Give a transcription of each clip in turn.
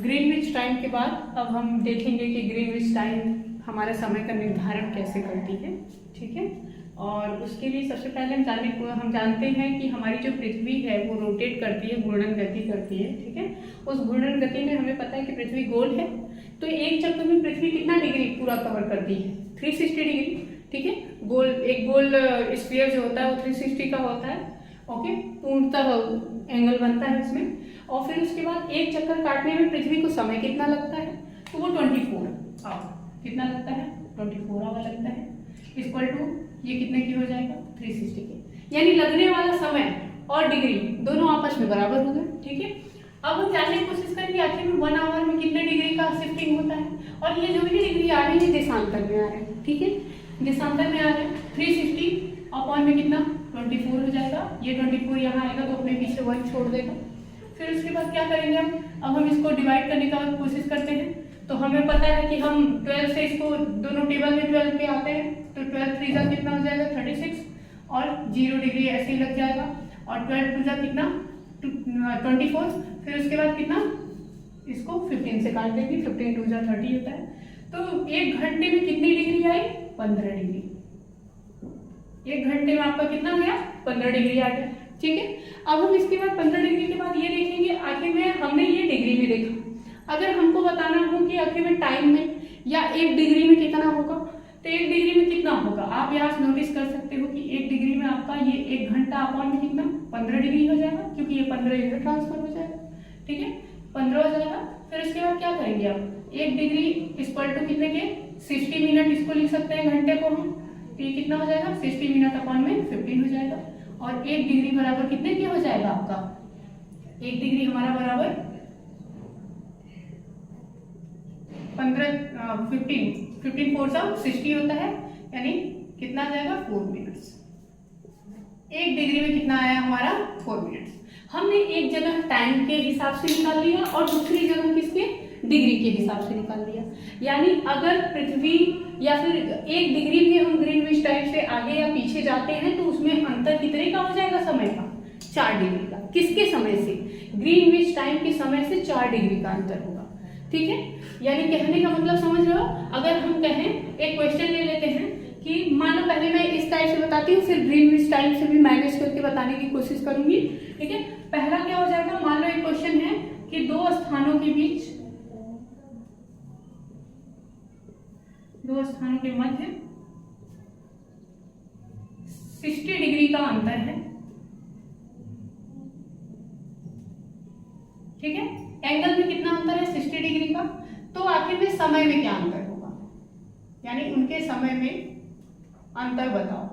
Greenwich time के बाद अब हम देखेंगे कि ग्रीनविच टाइम हमारे समय का निर्धारण कैसे करती है, ठीक है। और उसके लिए सबसे पहले हम जानते हैं कि हमारी जो पृथ्वी है वो रोटेट करती है, घूर्णन गति करती है, ठीक है। उस घूर्णन गति में हमें पता है कि पृथ्वी गोल है, तो एक चक्कर में पृथ्वी कितना डिग्री पूरा कवर करती है, 360 डिग्री, ठीक है। एक गोल स्फीयर जो होता है वो 360 का होता है, ओके, पूर्णतः एंगल बनता है इसमें। और फिर उसके बाद एक चक्कर काटने में पृथ्वी को समय कितना लगता है, तो वो 24 आवर, कितना लगता है, 24 आवर लगता है, इक्वल टू ये कितने की हो जाएगा, 360 के। यानी लगने वाला समय और डिग्री दोनों आपस में बराबर हो गए, ठीक है। अब हम जानने की कोशिश करेंगे आखिर में 1 आवर में कितने डिग्री का शिफ्टिंग होता है। और ये जो भी डिग्री आ रही है देशांतर में आ रहे हैं, ठीक है, देशांतर में आ रहे हैं। 360 अपॉन में कितना 24 हो जाएगा, ये 24 यहाँ आएगा तो अपने पीछे 1 छोड़ देगा। फिर उसके बाद क्या करेंगे अब हम इसको डिवाइड करने का कोशिश करते हैं। तो हमें पता है कि हम 12 से इसको दोनों टेबल में 12 पे आते हैं, तो 12 3 जा कितना हो जाएगा 36 और 0 डिग्री ऐसे ही लग जाएगा। और 12 2 जा कितना 24, फिर उसके बाद कितना इसको 15 से काट देंगे, 15 2 जा 30 होता है। तो एक घंटे में कितनी डिग्री आई, 15 डिग्री। एक घंटे में आपका कितना गया, 15 डिग्री आ गया, ठीक है। अब हम इसके बाद 15 डिग्री के बाद ये देखेंगे आखिर में हमने ये डिग्री में देखा, अगर हमको बताना हो कि आखिर में टाइम में या 1 डिग्री में कितना होगा, तो 1 डिग्री में कितना होगा आप यहाँ से नोटिस कर सकते हो कि 1 डिग्री में आपका ये 1 घंटा अपॉन में कितना 15 डिग्री हो जाएगा, क्योंकि ये 15 इधर ट्रांसफर हो जाएगा, ठीक है, 15 हो जाएगा। फिर उसके बाद क्या करेंगे आप 1 डिग्री इक्वल टू कितने के 60 मिनट, इसको लिख सकते हैं घंटे को हम, तो ये कितना हो जाएगा 60 मिनट अपॉन में 15 हो जाएगा। और 1 डिग्री बराबर कितने के हो जाएगा आपका, 1 डिग्री हमारा बराबर 15 4 जा 60 होता है, यानी कितना आ जाएगा 4 मिनट्स। 1 डिग्री में कितना आया हमारा 4 मिनट्स। हमने एक जगह टाइम के हिसाब से निकाल लिया और दूसरी जगह किसके डिग्री के हिसाब से निकाल लिया। यानी अगर पृथ्वी या फिर 1 डिग्री भी हम ग्रीनविच टाइम से आगे या पीछे जाते हैं तो उसमें अंतर कितने का हो जाएगा समय का, 4 डिग्री का। किसके समय से, ग्रीनविच टाइम के समय से 4 डिग्री का अंतर होगा, ठीक है। यानी कहने का मतलब समझ रहे हो। अगर हम कहें एक क्वेश्चन ले लेते हैं कि मान लो पहले मैं इस टाइप से बताती हूँ, फिर ग्रीनविच टाइम से भी मैनेज करके बताने की कोशिश करूंगी, ठीक है। पहला क्या हो जाएगा, मान लो एक क्वेश्चन है कि 2 स्थानों के बीच, 2 स्थानों के मध्य 60 डिग्री का अंतर है, ठीक है। एंगल में कितना अंतर है 60 डिग्री का, तो आखिर में समय में क्या अंतर होगा, यानी उनके समय में अंतर बताओ।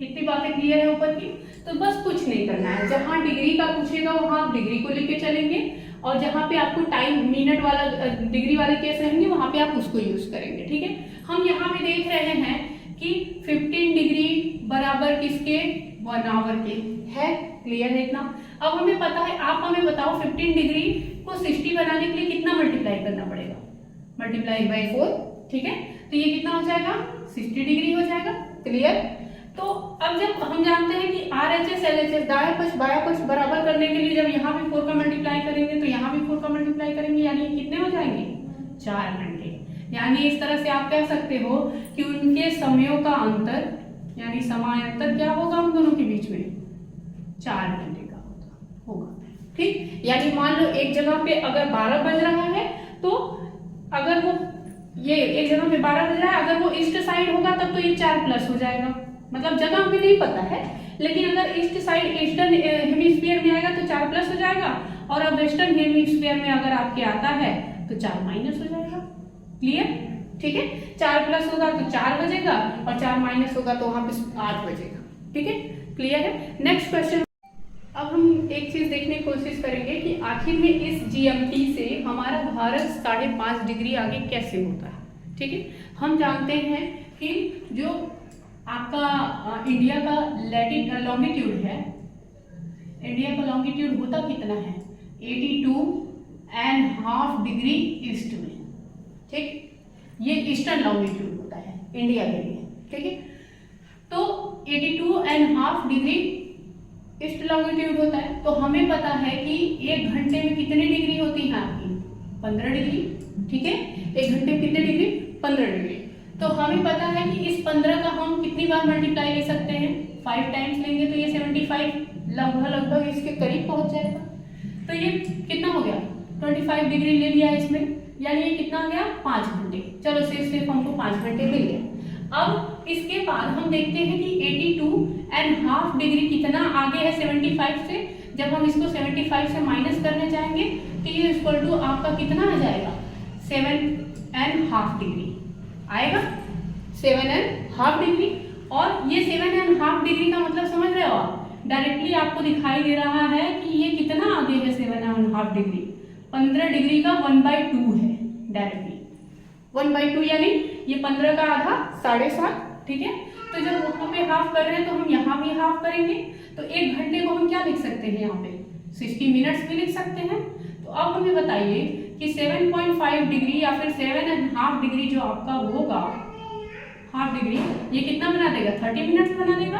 इतनी बातें क्लियर है ऊपर की। तो बस कुछ नहीं करना है, जहां डिग्री का पूछेगा वहां आप डिग्री को लेके चलेंगे, और जहां पे आपको टाइम मिनट वाला डिग्री वाले केस रहेंगे वहां पे आप उसको यूज करेंगे, ठीक है। हम यहाँ पे देख रहे हैं कि 15 डिग्री बराबर किसके, 1 आवर के है, क्लियर है इतना। अब हमें पता है, आप हमें बताओ 15 डिग्री को 60 बनाने के लिए कितना मल्टीप्लाई करना पड़ेगा, मल्टीप्लाई बाई 4, ठीक है। तो ये कितना हो जाएगा 60 डिग्री हो जाएगा, क्लियर। तो अब जब हम जानते हैं कि RHS LHS दाएं पक्ष बायां पक्ष बराबर करने के लिए जब यहाँ भी 4 का मल्टीप्लाई करेंगे तो यहाँ भी 4 का मल्टीप्लाई करेंगे, यानी कितने हो जाएंगे 4 घंटे। यानी इस तरह से आप कह सकते हो कि उनके समयों का अंतर, यानी समांतर क्या होगा उन दोनों के बीच में, 4 घंटे का होगा, ठीक। यानी मान लो एक जगह पे अगर 12 बज रहा है, तो अगर वो ये एक जगह पे 12 बज रहा है, अगर वो ईस्ट साइड होगा तब तो ये 4 प्लस हो जाएगा, मतलब जगह हमें नहीं पता है, लेकिन अगर ईस्ट साइड ईस्टर्न हेमिस्फीयर में आएगा तो 4 प्लस हो जाएगा, और अब वेस्टर्न हेमिस्फीयर में अगर आपके आता है तो 4 माइनस हो जाएगा, क्लियर, ठीक है। 4 प्लस होगा तो 4 बजेगा और 4 माइनस होगा तो वहां पे 8 बजेगा, ठीक है, क्लियर है। Next question. अब हम एक चीज देखने की कोशिश करेंगे कि आखिर में इस GMT से हमारा भारत 5.5 डिग्री आगे कैसे होता है, ठीक है। हम जानते हैं कि जो आपका इंडिया का लॉन्गिट्यूड है, इंडिया का लॉन्गिट्यूड होता कितना है 82.5 डिग्री ईस्ट में, ठीक। ये ईस्टर्न लॉन्गिट्यूड होता है इंडिया के लिए, ठीक है। तो 82.5 डिग्री ईस्ट लॉन्गिट्यूड होता है, तो हमें पता है कि 1 घंटे में कितनी डिग्री होती है आपकी 15 डिग्री, ठीक है। 1 घंटे में कितने डिग्री 15 डिग्री। तो हमें पता है कि इस 15 का हम कितनी बार मल्टीप्लाई ले सकते हैं 5 टाइम्स लेंगे तो ये 75 लगभग इसके करीब पहुंच जाएगा। तो ये कितना हो गया 25 डिग्री ले लिया इसमें, यानी ये कितना हो गया 5 घंटे। चलो सिर्फ हमको 5 घंटे मिल गया। अब इसके बाद हम देखते हैं कि 82.5 डिग्री कितना आगे है 75 से। जब हम इसको 75 से माइनस करने जाएंगे तो ये इक्वल टू आपका कितना आ जाएगा 7.5 डिग्री आएगा, 7.5 डिग्री। और ये 7.5 डिग्री का मतलब समझ रहे हो आप, डायरेक्टली आपको दिखाई दे रहा है कि ये कितना आगे है 7.5 डिग्री, 15 डिग्री का 1/2 है डायरेक्टली 1/2, यानी ये 15 का आधा 7.5, ठीक है। तो जब वहां पे हाफ कर रहे हैं तो हम यहाँ भी हाफ करेंगे, तो 1 घंटे को हम क्या लिख सकते हैं यहाँ पे 60 मिनट्स भी लिख सकते हैं। तो अब हमें बताइए कि 7.5 डिग्री या फिर 7.5 डिग्री जो आपका होगा हाफ डिग्री, ये कितना बना देगा 30 मिनट्स बना देगा,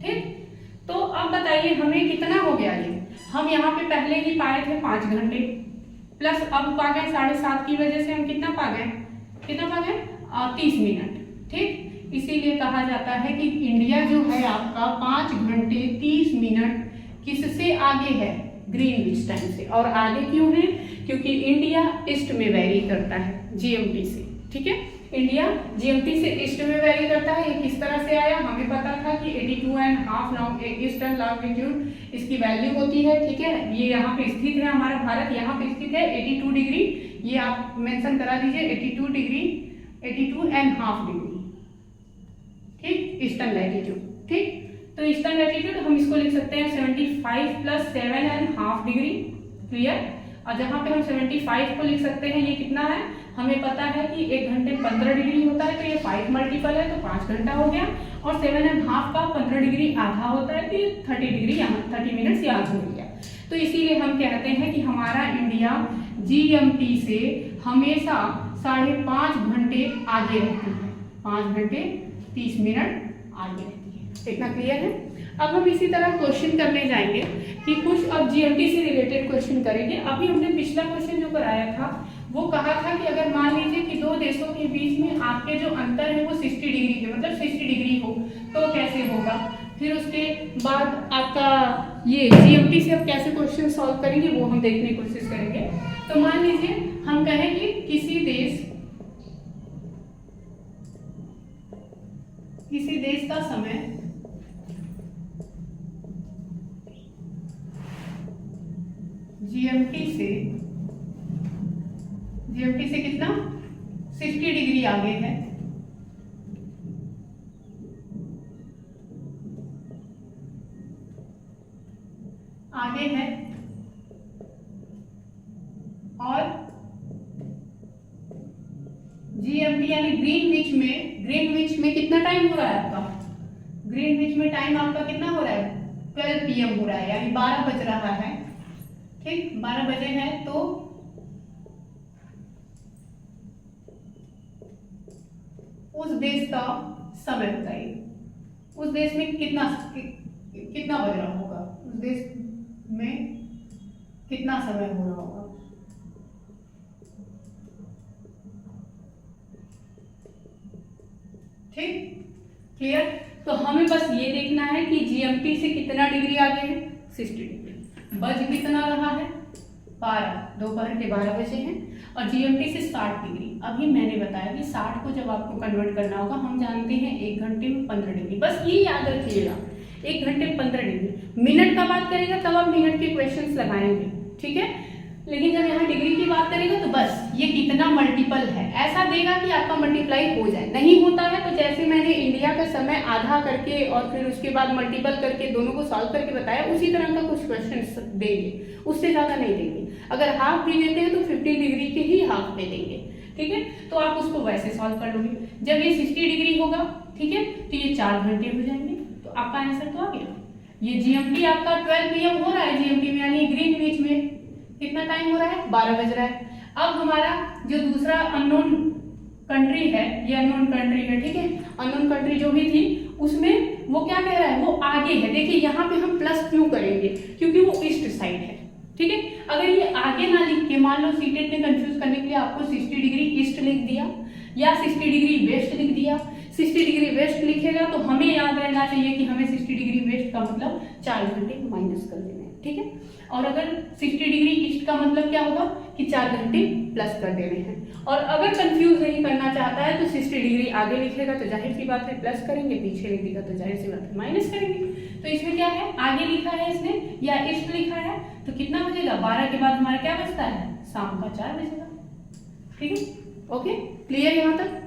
ठीक। तो अब बताइए हमें कितना हो गया ये, हम यहाँ पे पहले ही पाए थे 5 घंटे प्लस अब पा गए 7.5 की वजह से हम कितना पा गए 30 मिनट, ठीक। इसीलिए कहा जाता है कि इंडिया जो है आपका 5 घंटे 30 मिनट किससे आगे है ग्रीनविच टाइम से। और आगे क्यों है, क्योंकि इंडिया ईस्ट में वैरी करता है जीएमटी से, ठीक है। इंडिया जीएमटी से ईस्ट में वैरी करता है। ये किस तरह से आया, हमें पता था कि 82.5 ईस्टर्न लॉन्गिट्यूड इसकी वैल्यू होती है, ठीक है। ये यहाँ पे स्थित है, हमारा भारत यहाँ पे स्थित है 82 डिग्री, ये आप मेंशन करा दीजिए 82 डिग्री 82.5 डिग्री, ठीक, ईस्टर्न लैटिट्यूड, ठीक। तो ईस्टर्न लैटिट्यूड हम इसको लिख सकते हैं 75 + 7.5 डिग्री, क्लियर। और जहां पे हम 75 को लिख सकते हैं, ये कितना है हमें पता है कि 1 घंटे 15 डिग्री होता है, तो ये 5 मल्टीपल है तो 5 घंटा हो गया। और 7.5 का 15 डिग्री आधा होता है तो ये 30 डिग्री यहाँ 30 मिनट्स यहाँ से हो गया। तो इसीलिए हम कहते हैं कि हमारा इंडिया जीएमटी से हमेशा 5.5 घंटे आगे रहती है, 5 घंटे 30 मिनट आगे रहती है। इतना क्लियर है। अब हम इसी तरह क्वेश्चन करने जाएंगे कि कुछ अब जीएमटी से रिलेटेड क्वेश्चन करेंगे। अभी हमने पिछला क्वेश्चन जो कराया था वो कहा था कि अगर मान लीजिए कि 2 देशों के बीच में आपके जो अंतर है वो 60 डिग्री के मतलब 60 डिग्री हो तो कैसे होगा। फिर उसके बाद आपका ये जीएमटी से अब कैसे क्वेश्चन सॉल्व करेंगे वो हम देखने की कोशिश करेंगे। तो मान लीजिए हम कहें कि किसी देश का समय जीएमटी से कितना 60 डिग्री आगे है, और जीएमटी यानी ग्रीनविच में कितना टाइम हो रहा है आपका, ग्रीनविच में टाइम आपका कितना हो रहा है 12 PM हो रहा है, यानी 12 बज रहा है, ठीक 12 बजे है। तो उस देश का समय बताइए, उस देश में कितना बज रहा होगा, उस देश में कितना समय हो रहा होगा। ठीक क्लियर। तो हमें बस ये देखना है कि जीएमटी से कितना डिग्री आगे है 60 डिग्री, बज कितना रहा है 12, दोपहर के 12 बजे हैं, और जीएमटी से 60 डिग्री। अभी मैंने बताया कि 60 को जब आपको कन्वर्ट करना होगा, हम जानते हैं 1 घंटे में 15 डिग्री, बस ये याद रखिएगा 1 घंटे 15 डिग्री। मिनट का बात करेगा तब आप मिनट के क्वेश्चंस लगाएंगे, ठीक है। लेकिन जब यहाँ डिग्री की बात करेगा तो बस ये कितना मल्टीपल है ऐसा देगा कि आपका मल्टीप्लाई हो जाए। नहीं होता है तो जैसे मैंने इंडिया का समय आधा करके और फिर उसके बाद मल्टीपल करके दोनों को सॉल्व करके बताया, उसी तरह का कुछ क्वेश्चन देंगे, उससे ज़्यादा नहीं देंगे। अगर हाफ भी देते हैं तो 50 डिग्री के ही हाफ में देंगे, ठीक है। तो आप उसको वैसे सॉल्व कर लोगे। जब ये 60 डिग्री होगा, ठीक है, तो ये 4 घंटे हो जाएंगे, तो आपका आंसर तो आ गया। ये जीएमटी आपका 12 PM हो रहा है जीएमटी में, यानी ग्रीनविच में कितना टाइम हो रहा है 12 बज रहा है। अब हमारा जो दूसरा अननोन कंट्री है, ये अननोन कंट्री है, ठीक है। अननोन कंट्री जो भी थी उसमें वो क्या कह रहा है, वो आगे है। देखिए यहाँ पे हम प्लस प्लस क्यों करेंगे, क्योंकि वो ईस्ट साइड है, ठीक है। अगर ये आगे ना लिख के, मान लो सीटेट ने कंफ्यूज करने के लिए आपको 60 डिग्री ईस्ट लिख दिया या 60 डिग्री वेस्ट लिख दिया, 60 डिग्री वेस्ट लिखेगा तो हमें याद रहना चाहिए कि हमें 60 डिग्री वेस्ट का मतलब 4 घंटे माइनस कर देने हैं, ठीक है। और अगर 60 डिग्री ईस्ट का मतलब क्या होगा कि 4 घंटे प्लस कर देने हैं। और अगर कंफ्यूज नहीं करना चाहता है तो 60 डिग्री आगे लिखेगा तो जाहिर सी बात है प्लस करेंगे, पीछे लिख देगा तो जाहिर सी बात है माइनस करेंगे। तो इसमें क्या है, आगे लिखा है इसने या ईस्ट लिखा है, तो कितना बजेगा, 12 के बाद हमारा क्या बजता है, शाम का 4 बजेगा, ठीक है। ओके, क्लियर यहाँ तक।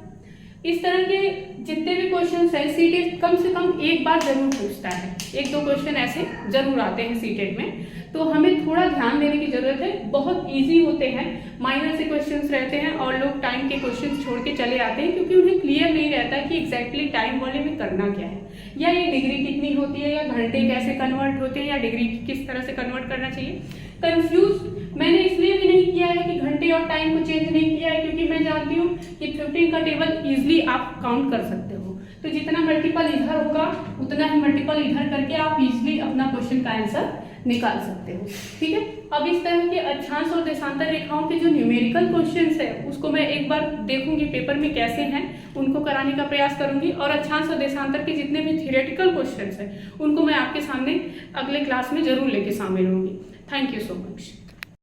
इस तरह के जितने भी क्वेश्चन है सीटेट कम से कम एक बार जरूर पूछता है, 1-2 क्वेश्चन ऐसे जरूर आते हैं सीटेट में, तो हमें थोड़ा ध्यान देने की जरूरत है। बहुत इजी होते हैं, माइनर से क्वेश्चंस रहते हैं और लोग टाइम के क्वेश्चंस छोड़ के चले आते हैं क्योंकि उन्हें क्लियर नहीं रहता कि एग्जैक्टली टाइम वाले में करना क्या है, या ये डिग्री कितनी होती है, या घंटे कैसे कन्वर्ट होते हैं, या डिग्री किस तरह से कन्वर्ट करना चाहिए। कंफ्यूज मैंने इसलिए भी नहीं किया है कि घंटे और टाइम को चेंज नहीं किया है क्योंकि मैं जानती हूँ कि 15 का टेबल इजिली आप काउंट कर सकते हो, तो जितना मल्टीपल इधर होगा उतना ही मल्टीपल इधर करके आप इजिली अपना क्वेश्चन का आंसर निकाल सकते हो, ठीक है। अब इस तरह के अक्षांश और देशांतर रेखाओं के जो न्यूमेरिकल क्वेश्चंस है उसको मैं एक बार देखूंगी पेपर में कैसे हैं, उनको कराने का प्रयास करूंगी, और अक्षांश और देशांतर के जितने भी थियोरेटिकल क्वेश्चंस हैं उनको मैं आपके सामने अगले क्लास में जरूर लेके शामिल होंगी। Thank you so much.